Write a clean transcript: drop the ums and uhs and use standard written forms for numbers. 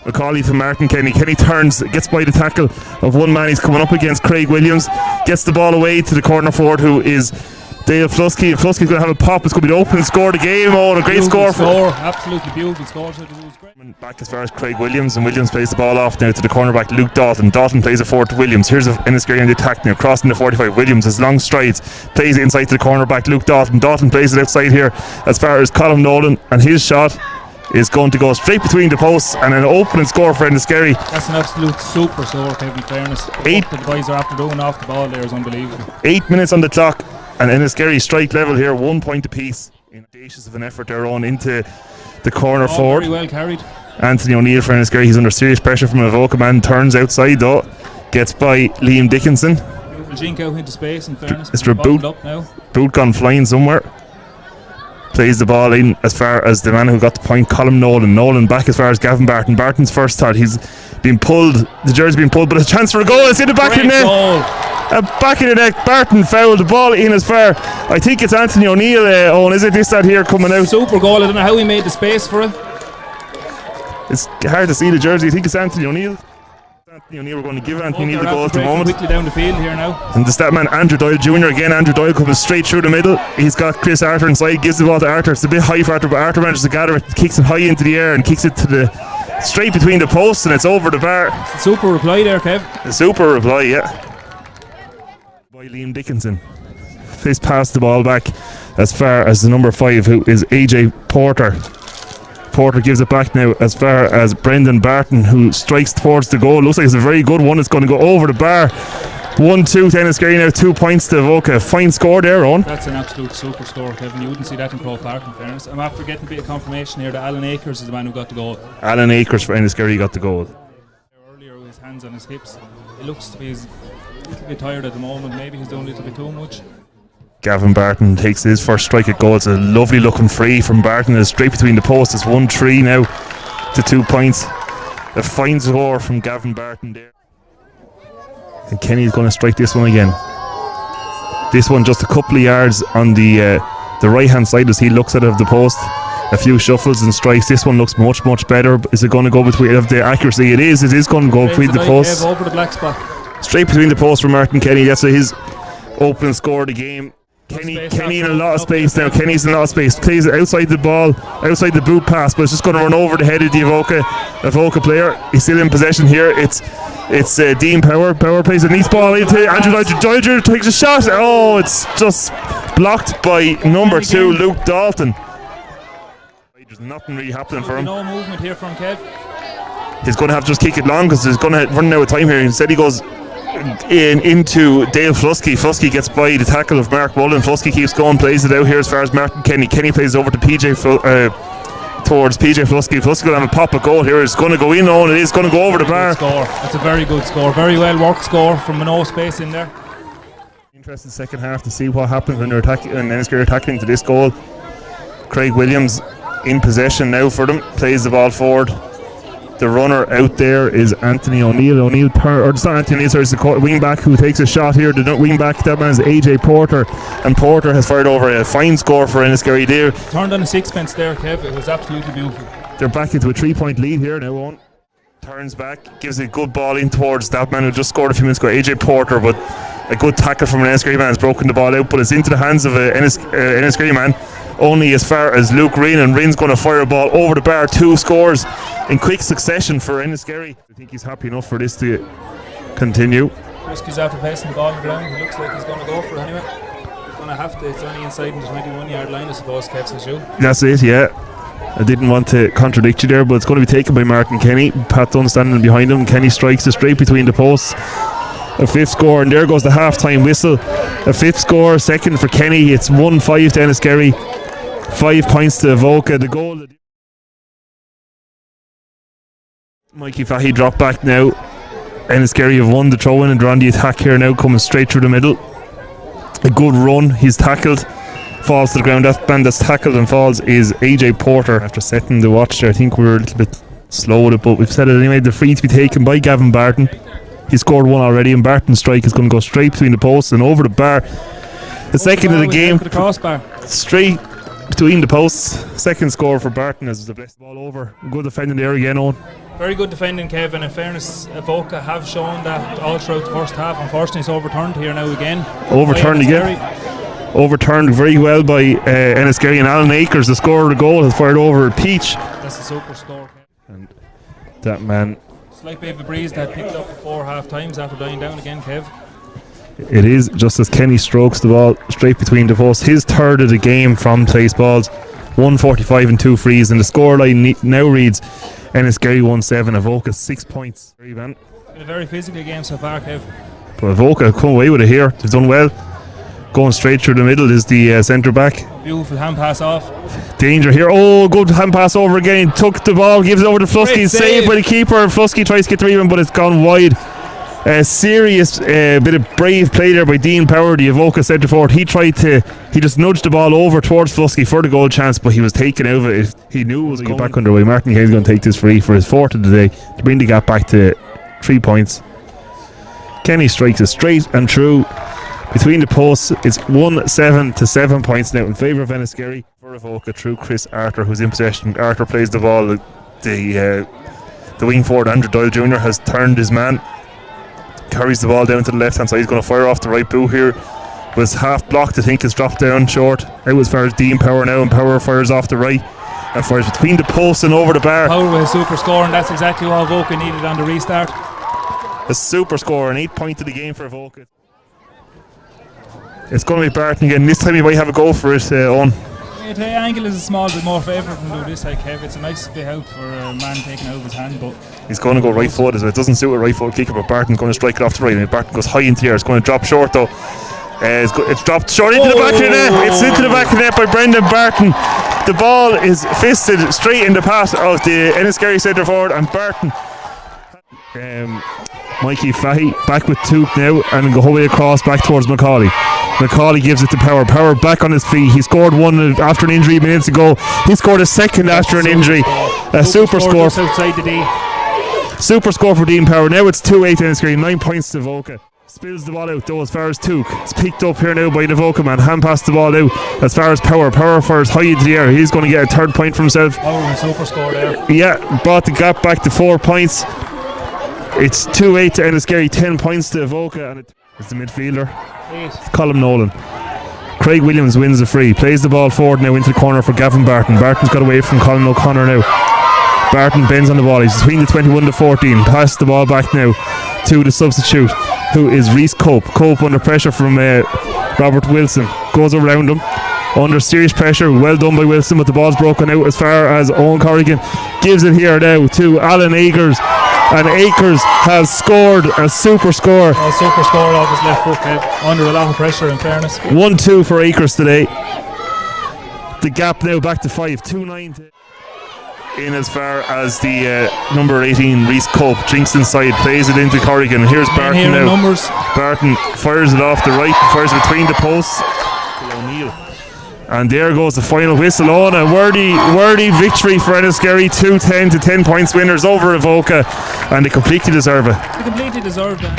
McCauley to Martin Kenny. Kenny turns, gets by the tackle of one man. He's coming up against Craig Williams. Gets the ball away to the corner forward, who is Dale Flusky. And Flusky's going to have a pop. It's going to be the opening score of the game. Oh, a great score. Absolutely beautiful score. Back as far as Craig Williams, and Williams plays the ball off now to the cornerback Luke Dalton. Dalton plays it forward to Williams. Here's Enniskerry on the attack now, crossing the 45. Williams has long strides, plays it inside to the cornerback Luke Dalton. Dalton plays it outside here as far as Colin Nolan, and his shot is going to go straight between the posts, and an opening score for Enniskerry. That's an absolute super score, Kevin, in fairness. What the boys are after doing off the ball there is unbelievable. 8 minutes on the clock, and Enniskerry strike level here, 1 point apiece. In audacious of an effort they're on into the corner forward. Very well carried. Anthony O'Neill for Enniskerry. He's under serious pressure from Avoca man. Turns outside though, gets by Liam Dickinson. Beautiful jink out into space, in fairness. Mr. Boot gone flying somewhere. Plays the ball in as far as the man who got the point, Colin Nolan. Nolan back as far as Gavin Barton. Barton's first thought, he's been pulled, the jersey's been pulled, but a chance for a goal. It's in the back of the net. Back in the net. Barton fouled the ball in as far, I think it's Anthony O'Neill, Owen, is it this that here coming out? Super goal. I don't know how he made the space for it. It's hard to see the jersey. I think it's Anthony O'Neill. Anthony O'Neill, we're going to give Anthony O'Neill the goal at the moment. Quickly down the field here now. And the stat man Andrew Doyle Jr. again. Andrew Doyle coming straight through the middle. He's got Chris Arthur inside, gives the ball to Arthur. It's a bit high for Arthur, but Arthur manages to gather it, kicks it high into the air and kicks it to the straight between the posts, and it's over the bar. Super reply there, Kev. A super reply, yeah. By Liam Dickinson. He's passed the ball back as far as the number 5, who is AJ Porter. Porter gives it back now as far as Brendan Barton, who strikes towards the goal. Looks like it's a very good one. It's going to go over the bar. 1-2 to Enniskerry now, 2 points to Avoca. Fine score there, Owen. That's an absolute super score, Kevin. You wouldn't see that in Croke Park, in fairness. I'm after getting a bit of confirmation here that Alan Akers is the man who got the goal. Alan Akers for Enniskerry got the goal. Earlier with his hands on his hips, it looks to be a little bit tired at the moment. Maybe he's doing a little bit too much. Gavin Barton takes his first strike at goal. It's a lovely looking free from Barton. It's straight between the posts. It's 1-3 now to 2 points. A fine score from Gavin Barton there. And Kenny's going to strike this one again. This one just a couple of yards on the right hand side as he looks at it of the post. A few shuffles and strikes. This one looks much better. Is it going to go between of the accuracy? It is going to go between the posts. Over the black spot. Straight between the posts for Martin Kenny. That's his opening score of the game. Kenny in a lot of space now. Kenny's in a lot of space. Plays it outside the ball, outside the boot pass, but it's just going to run over the head of the Avoca player. He's still in possession here. It's Dean Power. Power plays a neat ball into Andrew Doyle. Takes a shot. Oh, it's just blocked by number 2, Luke Dalton. There's nothing really happening for him. No movement here from Kev. He's going to have to just kick it long because he's going to run out of time here. Instead he goes into Dale Flusky. Flusky gets by the tackle of Mark Mullen. Flusky keeps going, plays it out here as far as Martin Kenny. Kenny plays over to towards PJ Flusky. Flusky going to have a pop a goal here. It's going to go in on. It is going to go over the bar. That's a very good score. Very well worked score from no space in there. Interesting second half to see what happens when they're attacking and Enniskerry attacking to this goal. Craig Williams in possession now for them. Plays the ball forward. The runner out there is Anthony O'Neill. It's not Anthony O'Neill, it's the wing back who takes a shot here. The wing back, that man is AJ Porter, and Porter has fired over a fine score for Enniskerry there. Turned on a sixpence there, Kev. It was absolutely beautiful. They're back into a 3-point lead here now. Owen turns back, gives a good ball in towards that man who just scored a few minutes ago, AJ Porter, but a good tackle from an Enniskerry man has broken the ball out, but it's into the hands of an Enniskerry man. Only as far as Luke Reen, and Reen's going to fire a ball over the bar. 2 scores in quick succession for Enniskerry. I think he's happy enough for this to continue. Risky's after placing the ball on the ground. He looks like he's going to go for it anyway. He's going to have to. It's only inside the 21-yard line, I suppose, Kev says you. That's it, yeah. I didn't want to contradict you there, but it's going to be taken by Martin Kenny. Pat Dunn standing behind him. Kenny strikes it straight between the posts. A 5th score, and there goes the half-time whistle. A 5th score, second for Kenny. It's 1-5 to Enniskerry. 5 points to Avoca. The goal. Mikey Fahey dropped back now. Enniskerry have won the throw-in and they're on the attack here now, coming straight through the middle. A good run. He's tackled. Falls to the ground. That man that's tackled and falls is AJ Porter. After setting the watch there, I think we were a little bit slow with it, but we've said it anyway. The free to be taken by Gavin Barton. He scored one already, and Barton's strike is going to go straight between the posts and over the bar. The second of the game. The crossbar. Straight between the posts. Second score for Barton as the blessed ball over. Good defending there again, Owen. Very good defending, Kevin. In fairness, Avoca have shown that all throughout the first half. Unfortunately, it's overturned here now again. Overturned again. Overturned very well by Enniskerry, and Alan Akers, the scorer of the goal, has fired over at Peach. That's a super score, Kev. And that man. Slight bit of a breeze that picked up before half times after dying down again, Kev. It is just as Kenny strokes the ball straight between the posts. His third of the game from place balls. 145 and 2 frees, and the scoreline now reads Enniskerry 1-7, Avoca 6 points. Been a very physical game so far, Kev. But Avoca come away with it here. They've done well. Going straight through the middle is the centre back. Beautiful hand pass off. Danger here. Oh, good hand pass over again. Took the ball, gives it over to Flusky. Saved by the keeper. Flusky tries to get the rebound, but it's gone wide. A serious bit of brave play there by Dean Power, the Avoca centre forward. He just nudged the ball over towards Flusky for the goal chance, but he was taken out of it. He knew it was going to get back underway. Martin Kane's going to take this free for his fourth of the day to bring the gap back to 3 points. Kenny strikes it straight and true between the posts. It's 1-7 to 7 points now in favour of Enniskerry for Avoca through Chris Arthur, who's in possession. Arthur plays the ball. The wing forward Andrew Doyle Jr. has turned his man. Carries the ball down to the left hand side. He's going to fire off the right boot here. Was half blocked, I think, is dropped down short. Out as far as Dean Power now, and Power fires off the right and fires between the posts and over the bar. Power with a super score, and that's exactly what Avoca needed on the restart. A super score, an 8 point of the game for Avoca. It's going to be Barton again. This time he might have a go for it, Owen. The angle is a small bit more favourable than do this side, Kev. It's a nice bit out for a man taking out of his hand, but he's going to go right foot as it doesn't suit a right foot kicker, but Barton's going to strike it off the right, and Barton goes high into the air. It's going to drop short though. It's dropped short into the back of the net. It's into the back of the net by Brendan Barton. The ball is fisted straight in the path of the Enniskerry centre forward, and Barton. Mikey Fahy back with Took now and go all the way across back towards Macaulay. Macaulay gives it to Power. Power back on his feet. He scored one after an injury minutes ago. He scored a second after an injury. A super score. Outside the D. Super score for Dean Power. Now it's 2-8 Enniskerry, 9 points to Avoca. Spills the ball out though as far as Took. It's picked up here now by the Avoca man. Hand pass the ball out as far as Power. Power fires high into the air. He's going to get a third point for himself. Power with a super score there. Yeah, brought the gap back to 4 points. It's 2-8 to Enniskerry, 10 points to Avoca, and it's the midfielder. It's Colin Nolan. Craig Williams wins the free, plays the ball forward now into the corner for Gavin Barton. Barton's got away from Colin O'Connor now. Barton bends on the ball. He's between the 21 to 14. Pass the ball back now to the substitute, who is Reece Cope. Cope under pressure from Robert Wilson. Goes around him. Under serious pressure. Well done by Wilson, but the ball's broken out as far as Owen Corrigan gives it here now to Alan Akers. And Akers has scored a super score. A super score off his left foot, under a lot of pressure in fairness. 1-2 for Akers today. The gap now back to 5. 2-9 in as far as the number 18 Reece Cope drinks inside, plays it into Corrigan. Here's Barton now. Numbers. Barton fires it off the right, fires it between the posts. O'Neill. And there goes the final whistle on. A worthy victory for Enniskerry. 2-10 to 10 points winners over Avoca, and they completely deserve it. They completely deserved it.